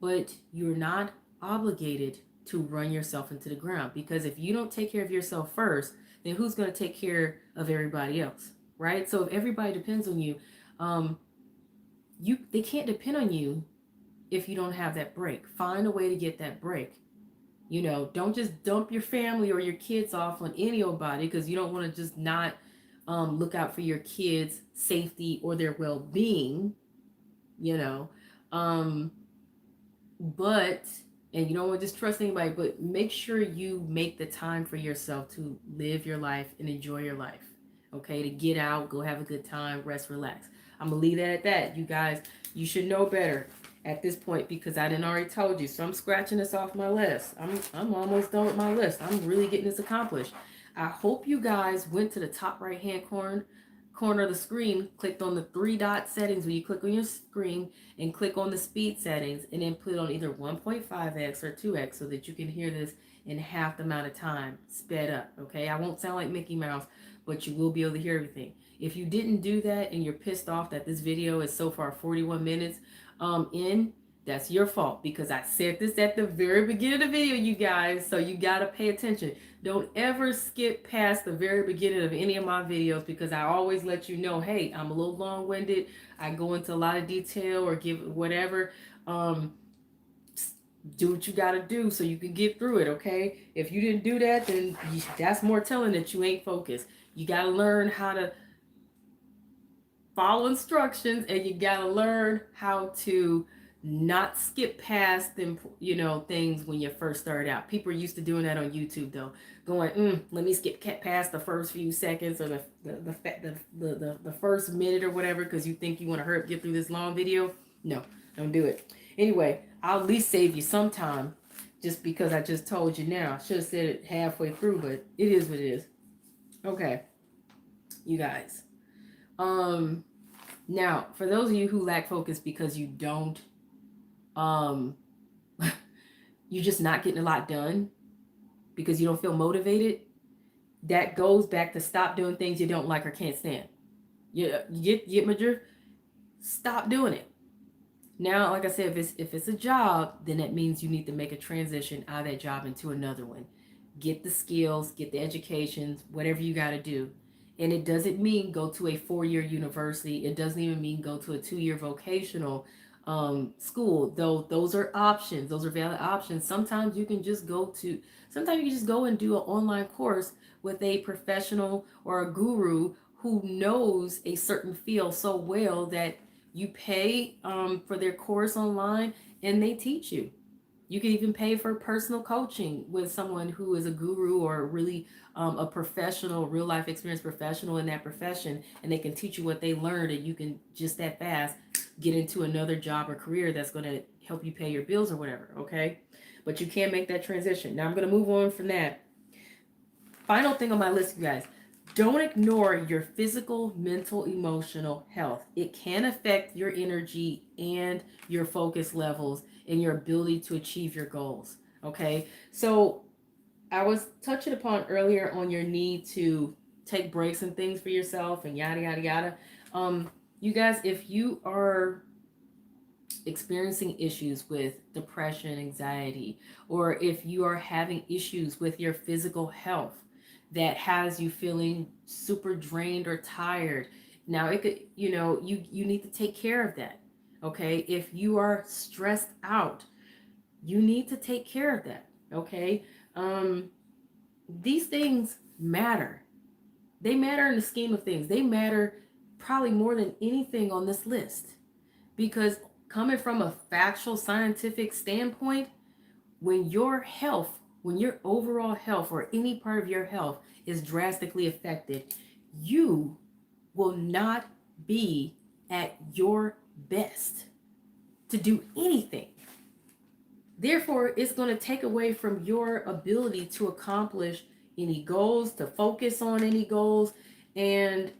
But you're not obligated to run yourself into the ground, because if you don't take care of yourself first, then who's going to take care of everybody else, right? So if everybody depends on you, um, they can't depend on you if you don't have that break. Find a way to get that break. Don't just dump your family or your kids off on anybody because you don't want to just not look out for your kids' safety or their well-being, you know. Um, but, and you don't want to just trust anybody, but make sure you make the time for yourself to live your life and enjoy your life. Okay, to get out, go have a good time, rest, relax. I'm gonna leave that at that. You guys, you should know better at this point because I didn't already told you. So I'm scratching this off my list. I'm almost done with my list. I'm really getting this accomplished. I hope you guys went to the top right hand corner of the screen, clicked on the 3 dot settings when you click on your screen, and click on the speed settings, and then put on either 1.5x or 2x so that you can hear this in half the amount of time, sped up. Okay, I won't sound like Mickey Mouse, but you will be able to hear everything. If you didn't do that and you're pissed off that this video is so far 41 minutes in, that's your fault because I said this at the very beginning of the video, you guys. So you got to pay attention. Don't ever skip past the very beginning of any of my videos because I always let you know, hey, I'm a little long-winded. I go into a lot of detail or give whatever. Do what you got to do so you can get through it, okay? If you didn't do that, then that's more telling that you ain't focused. You got to learn how to follow instructions, and you got to learn how to not skip past them, things when you first start out. People are used to doing that on YouTube, though, going, let me skip past the first few seconds or the first minute or whatever because you think you want to hurry up, get through this long video. No, don't do it. Anyway, I'll at least save you some time just because I just told you now. I should have said it halfway through, but it is what it is. Okay, you guys. Now, for those of you who lack focus because you don't, you're just not getting a lot done because you don't feel motivated, that goes back to stop doing things you don't like or can't stand. You get my drift? Stop doing it. Now, like I said, if it's a job, then that means you need to make a transition out of that job into another one. Get the skills, get the educations, whatever you got to do. And it doesn't mean go to a 4-year university. It doesn't even mean go to a 2-year vocational school, though those are options. Those are valid options. Sometimes you can just go and do an online course with a professional or a guru who knows a certain field so well that you pay for their course online and they teach you. You can even pay for personal coaching with someone who is a guru or really a professional, real life experience professional in that profession, and they can teach you what they learned, and you can just that fast get into another job or career that's going to help you pay your bills or whatever, okay? But you can make that transition. Now I'm going to move on from that. Final thing on my list, you guys. Don't ignore your physical, mental, emotional health. It can affect your energy and your focus levels and your ability to achieve your goals. Okay. So I was touching upon earlier on your need to take breaks and things for yourself and yada, yada, yada. You guys, if you are experiencing issues with depression, anxiety, or if you are having issues with your physical health, that has you feeling super drained or tired. Now it could, you need to take care of that. Okay. If you are stressed out, you need to take care of that. Okay. These things matter. They matter in the scheme of things. They matter probably more than anything on this list because coming from a factual scientific standpoint, when your overall health or any part of your health is drastically affected, you will not be at your best to do anything. Therefore, it's going to take away from your ability to accomplish any goals, to focus on any goals. And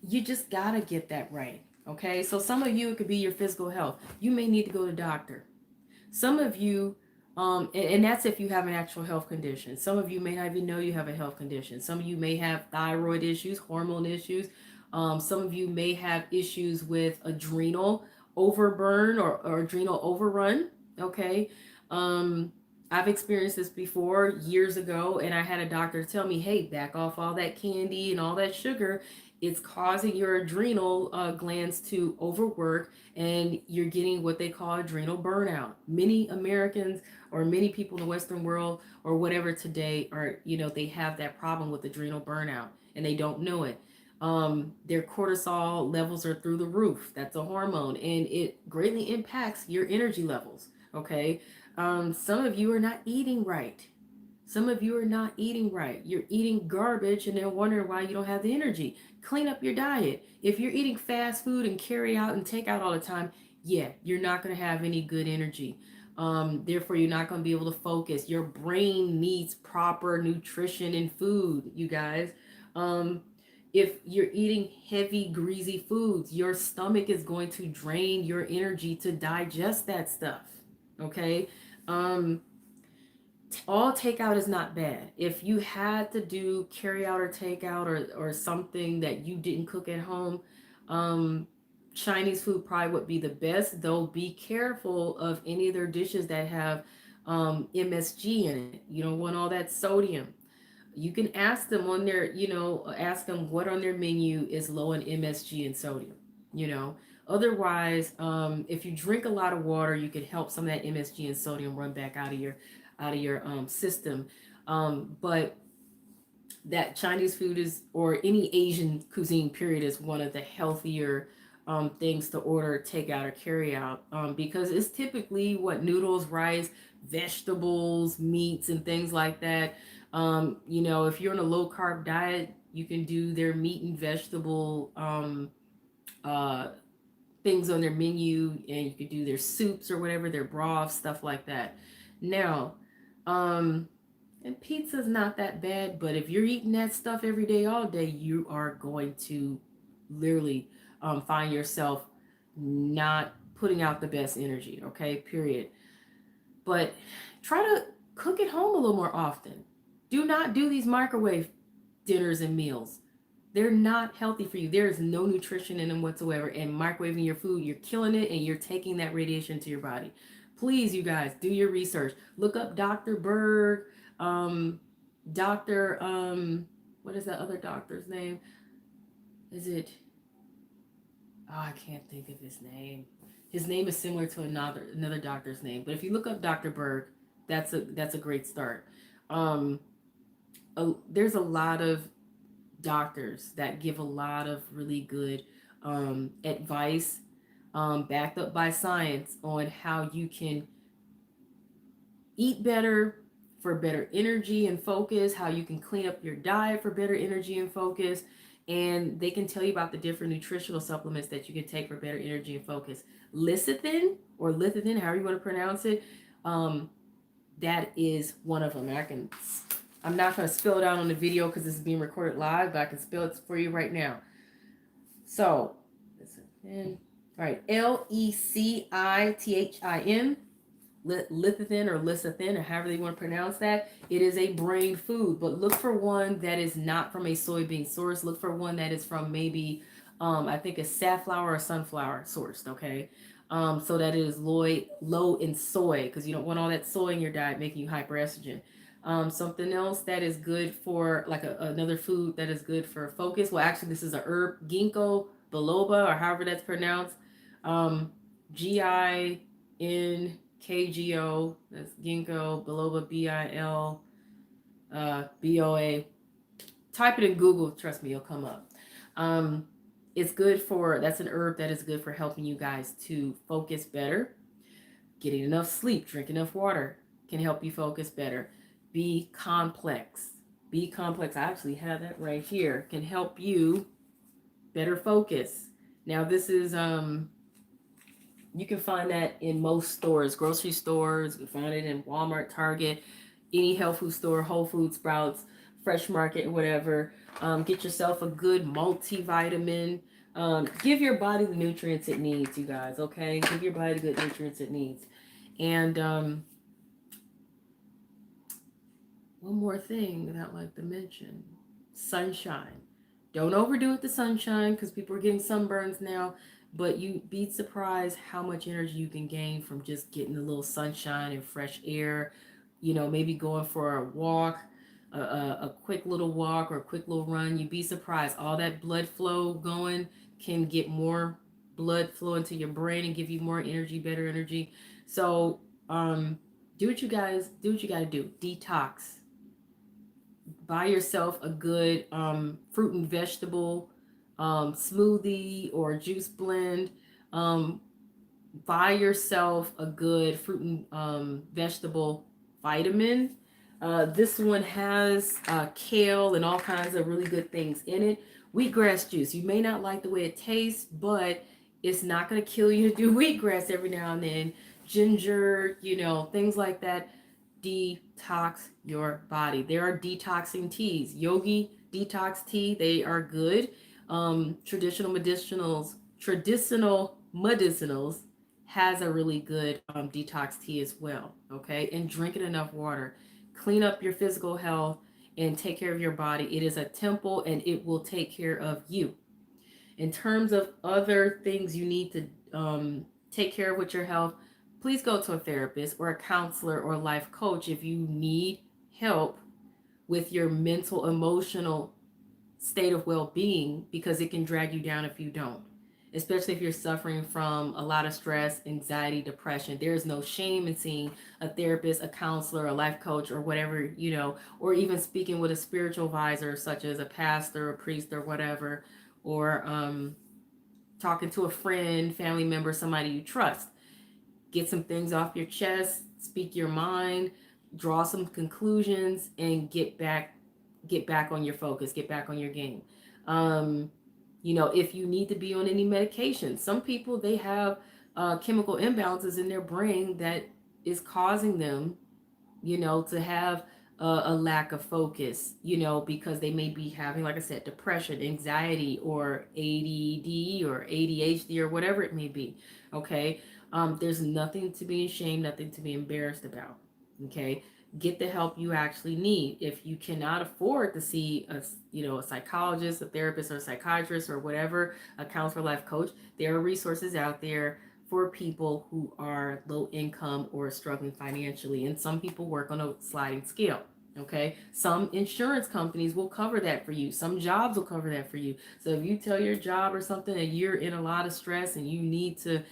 you just gotta get that right. Okay, so some of you, it could be your physical health. You may need to go to doctor. Some of you, and that's if you have an actual health condition. Some of you may not even know you have a health condition. Some of you may have thyroid issues, hormone issues. Some of you may have issues with adrenal overburn or adrenal overrun. Okay. Um, I've experienced this before years ago, and I had a doctor tell me, hey, back off all that candy and all that sugar. It's causing your adrenal glands to overwork, and you're getting what they call adrenal burnout. Many Americans or many people in the Western world or whatever today are, they have that problem with adrenal burnout and they don't know it. Their cortisol levels are through the roof. That's a hormone, and it greatly impacts your energy levels. Okay. Some of you are not eating right. Some of you are not eating right. You're eating garbage and then wondering why you don't have the energy. Clean up your diet. If you're eating fast food and carry out and take out all the time, yeah, you're not going to have any good energy. Therefore, you're not going to be able to focus. Your brain needs proper nutrition and food, you guys. If you're eating heavy, greasy foods, your stomach is going to drain your energy to digest that stuff. Okay. All takeout is not bad. If you had to do carry out or takeout or something that you didn't cook at home, Chinese food probably would be the best, though be careful of any of their dishes that have MSG in it. You don't want all that sodium. You can ask them on their, ask them what on their menu is low in MSG and sodium, you know. Otherwise, if you drink a lot of water, you can help some of that MSG and sodium run back out of your system. But that Chinese food is, or any Asian cuisine period, is one of the healthier things to order, take out, or carry out, because it's typically what noodles, rice, vegetables, meats, and things like that. If you're on a low carb diet, you can do their meat and vegetable uh, things on their menu, and you could do their soups or whatever, their broths, stuff like that. Now, and pizza's not that bad, but if you're eating that stuff every day, all day, you are going to literally find yourself not putting out the best energy, okay? Period. But try to cook at home a little more often. Do not do these microwave dinners and meals. They're not healthy for you. There is no nutrition in them whatsoever. And microwaving your food, you're killing it and you're taking that radiation to your body. Please, you guys, do your research. Look up Dr. Berg, Dr. What is that other doctor's name? Is it? Oh, I can't think of his name. His name is similar to another doctor's name. But if you look up Dr. Berg, that's a great start. Um, there's a lot of doctors that give a lot of really good advice, backed up by science, on how you can eat better for better energy and focus, how you can clean up your diet for better energy and focus, and they can tell you about the different nutritional supplements that you can take for better energy and focus. Lecithin, or lecithin, however you want to pronounce it, that is one of them. I'm not going to spell it out on the video because this is being recorded live, but I can spell it for you right now. So, all right, Lecithin, lecithin or lecithin, or however you want to pronounce that. It is a brain food, but look for one that is not from a soybean source. Look for one that is from maybe, I think a safflower or sunflower sourced, okay? So that it is low in soy, because you don't want all that soy in your diet making you hyperestrogen. Something else that is good for, like another food that is good for focus. Well, actually, this is a herb, Ginkgo Biloba, or however that's pronounced. GINKGO. That's Ginkgo Biloba, BILBOA. Type it in Google. Trust me, it'll come up. It's good for, that's an herb that is good for helping you guys to focus better. Getting enough sleep, drink enough water can help you focus better. B complex. I actually have that right here. Can help you better focus. Now this is you can find that in most stores, grocery stores. You can find it in Walmart, Target, any health food store, Whole Foods, Sprouts, Fresh Market, whatever. Get yourself a good multivitamin. Give your body the nutrients it needs, you guys, okay? Give your body the good nutrients it needs. And one more thing that I'd like to mention. Sunshine. Don't overdo it, the sunshine, because people are getting sunburns now. But you'd be surprised how much energy you can gain from just getting a little sunshine and fresh air. You know, maybe going for a walk, a quick little walk or a quick little run. You'd be surprised. All that blood flow going can get more blood flow into your brain and give you more energy, better energy. So, do what you guys do. What you got to do. Detox. Buy yourself a good fruit and vegetable smoothie or juice blend. Um, Buy yourself a good fruit and vegetable vitamin. This one has kale and all kinds of really good things in it. Wheatgrass juice. You may not like the way it tastes, but it's not going to kill you to do wheatgrass every now and then. Ginger, things like that. Detox your body. There are detoxing teas. Yogi detox tea. They are good. Traditional medicinals has a really good detox tea as well. Okay, and drinking enough water. Clean up your physical health and take care of your body. It is a temple and it will take care of you. In terms of other things you need to take care of with your health, please go to a therapist or a counselor or a life coach if you need help with your mental, emotional state of well-being, because it can drag you down if you don't, especially if you're suffering from a lot of stress, anxiety, depression. There's no shame in seeing a therapist, a counselor, a life coach, or whatever, or even speaking with a spiritual advisor such as a pastor, a priest, or whatever, or talking to a friend, family member, somebody you trust. Get some things off your chest, speak your mind, draw some conclusions, and get back on your focus, get back on your game. If you need to be on any medication, some people, they have chemical imbalances in their brain that is causing them, to have a lack of focus, because they may be having, like I said, depression, anxiety, or ADD or ADHD or whatever it may be. Okay. There's nothing to be ashamed, nothing to be embarrassed about. Okay. Get the help you actually need. If you cannot afford to see a psychologist, a therapist, or a psychiatrist, or whatever, a counselor, life coach, there are resources out there for people who are low income or struggling financially. And some people work on a sliding scale. Okay. Some insurance companies will cover that for you. Some jobs will cover that for you. So if you tell your job or something that you're in a lot of stress and you need to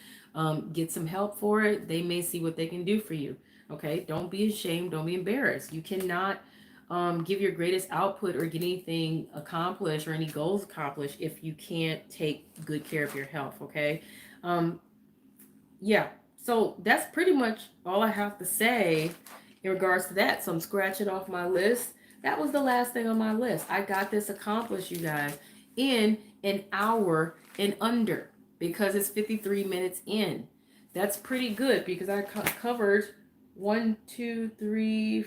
get some help for it, they may see what they can do for you. Okay. Don't be ashamed. Don't be embarrassed. You cannot give your greatest output or get anything accomplished or any goals accomplished if you can't take good care of your health. Okay. Yeah, so that's pretty much all I have to say in regards to that. So I'm scratching off my list. That was the last thing on my list. I got this accomplished, you guys, in an hour and under, because it's 53 minutes in. That's pretty good because I covered 1, 2, 3,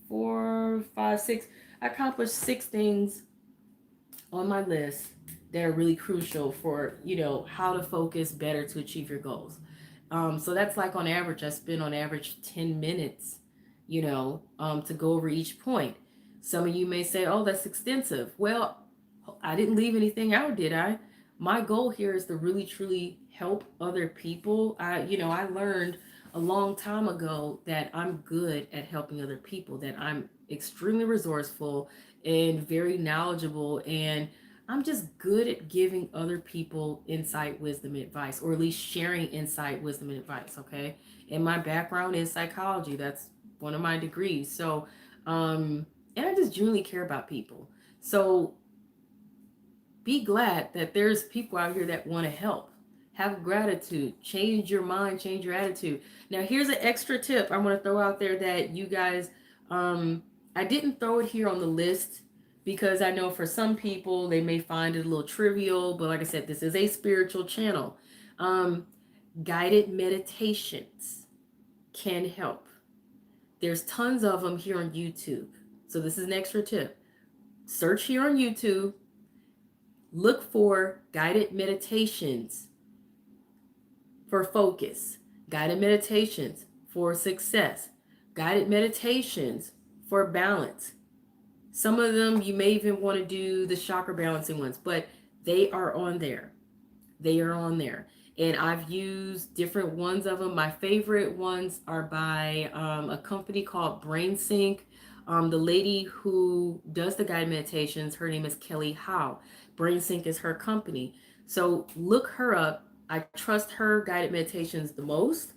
4, 5, 6. I accomplished 6 things on my list that are really crucial for, how to focus better to achieve your goals. So that's like on average, I spend on average 10 minutes, to go over each point. Some of you may say, oh, that's extensive. Well, I didn't leave anything out, did I? My goal here is to really, truly help other people. I learned a long time ago that I'm good at helping other people, that I'm extremely resourceful and very knowledgeable, and I'm just good at giving other people insight, wisdom, and advice, or at least sharing insight, wisdom, and advice. Okay. And my background is psychology. That's one of my degrees. So, and I just genuinely care about people. So be glad that there's people out here that want to help. Have gratitude. Change your mind. Change your attitude. Now, here's an extra tip I want to throw out there that you guys, I didn't throw it here on the list because I know for some people they may find it a little trivial, but like I said, this is a spiritual channel. Guided meditations can help. There's tons of them here on YouTube. So this is an extra tip. search here on YouTube, look for guided meditations for focus, guided meditations for success, guided meditations for balance. Some of them you may even want to do the chakra balancing ones, but they are on there. They are on there. And I've used different ones of them. My favorite ones are by a company called Brain Sync. The lady who does the guided meditations, her name is Kelly Howe. Brain Sync is her company. So look her up. I trust her guided meditations the most.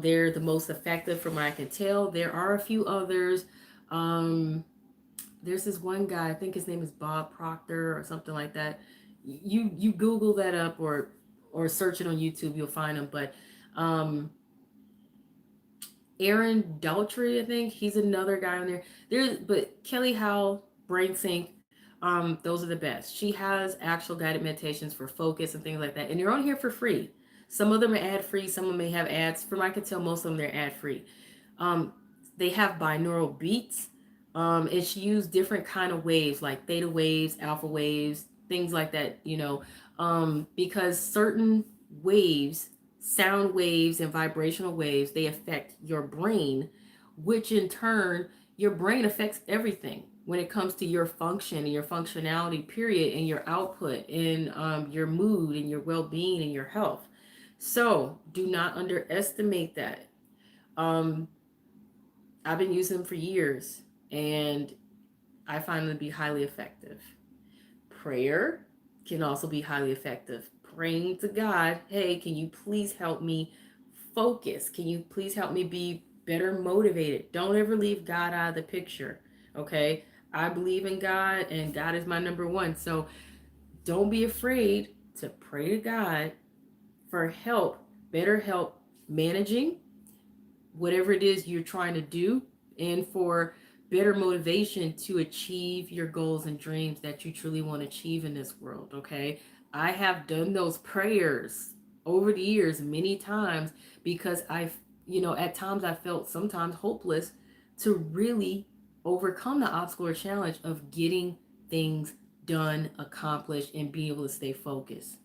They're the most effective from what I can tell. There are a few others. There's this one guy, I think his name is Bob Proctor or something like that. You Google that up or search it on YouTube, you'll find him. But Aaron Daltrey, I think he's another guy on there. But Kelly Howe, Brain Sync, those are the best. She has actual guided meditations for focus and things like that, and they're on here for free. Some of them are ad free, some of them may have ads. From what I can tell, most of them they're ad free. They have binaural beats, and she used different kind of waves like theta waves, alpha waves, things like that. Because certain waves, sound waves and vibrational waves, they affect your brain, which in turn your brain affects everything when it comes to your function and your functionality period, and your output and your mood and your well-being and your health. So do not underestimate that. I've been using them for years and I find them to be highly effective. Prayer can also be highly effective. Praying to God, hey, can you please help me focus? Can you please help me be better motivated? Don't ever leave God out of the picture, okay? I believe in God and God is my number one. So don't be afraid to pray to God for help, better help managing whatever it is you're trying to do, and for better motivation to achieve your goals and dreams that you truly want to achieve in this world. Okay, I have done those prayers over the years many times because at times I felt sometimes hopeless to really overcome the obstacle or challenge of getting things done, accomplished, and being able to stay focused.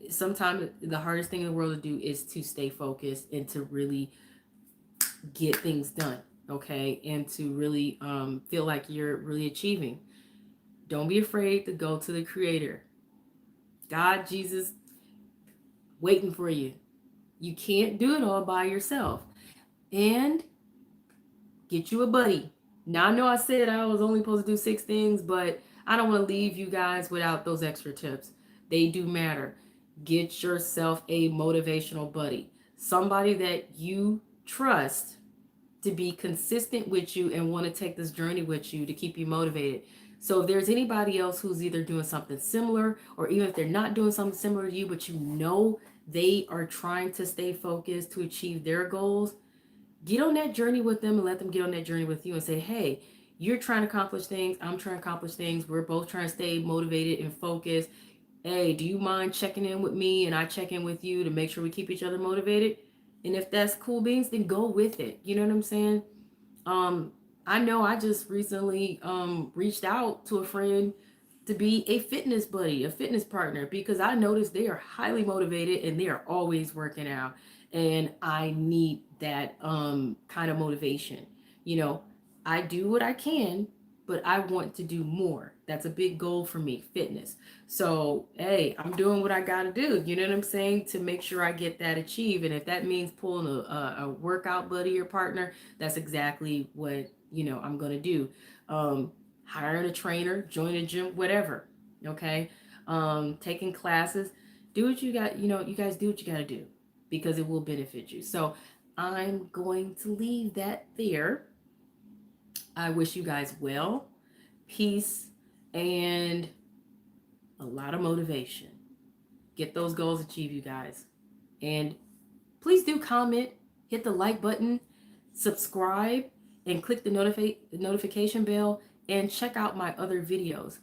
Sometimes the hardest thing in the world to do is to stay focused and to really get things done, okay, and to really feel like you're really achieving. Don't be afraid to go to the Creator. God, Jesus, waiting for you. You can't do it all by yourself. And get you a buddy. Now I know I said I was only supposed to do 6 things, but I don't want to leave you guys without those extra tips. They do matter. Get yourself a motivational buddy. Somebody that you trust to be consistent with you and want to take this journey with you to keep you motivated. So if there's anybody else who's either doing something similar, or even if they're not doing something similar to you, but you know they are trying to stay focused to achieve their goals, get on that journey with them and let them get on that journey with you and say, hey, you're trying to accomplish things. I'm trying to accomplish things. We're both trying to stay motivated and focused. Hey, do you mind checking in with me and I check in with you to make sure we keep each other motivated? And if that's cool beans, then go with it. You know what I'm saying? I know I just recently reached out to a friend to be a fitness buddy, a fitness partner, because I noticed they are highly motivated and they are always working out. And I need that kind of motivation. You know, I do what I can, but I want to do more. That's a big goal for me, fitness. So, hey, I'm doing what I got to do. You know what I'm saying? To make sure I get that achieved. And if that means pulling a workout buddy or partner, that's exactly what, I'm going to do. Hiring a trainer, join a gym, whatever. Okay. Taking classes, do what you got. You guys do what you got to do because it will benefit you. So I'm going to leave that there. I wish you guys well, peace, and a lot of motivation. Get those goals achieved, you guys. And please do comment, hit the like button, subscribe, and click the notification bell, and check out my other videos.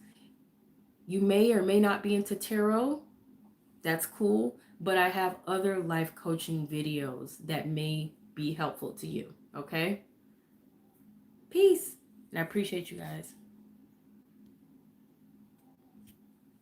You may or may not be into tarot. That's cool. But I have other life coaching videos that may be helpful to you. Okay? Peace. And I appreciate you guys.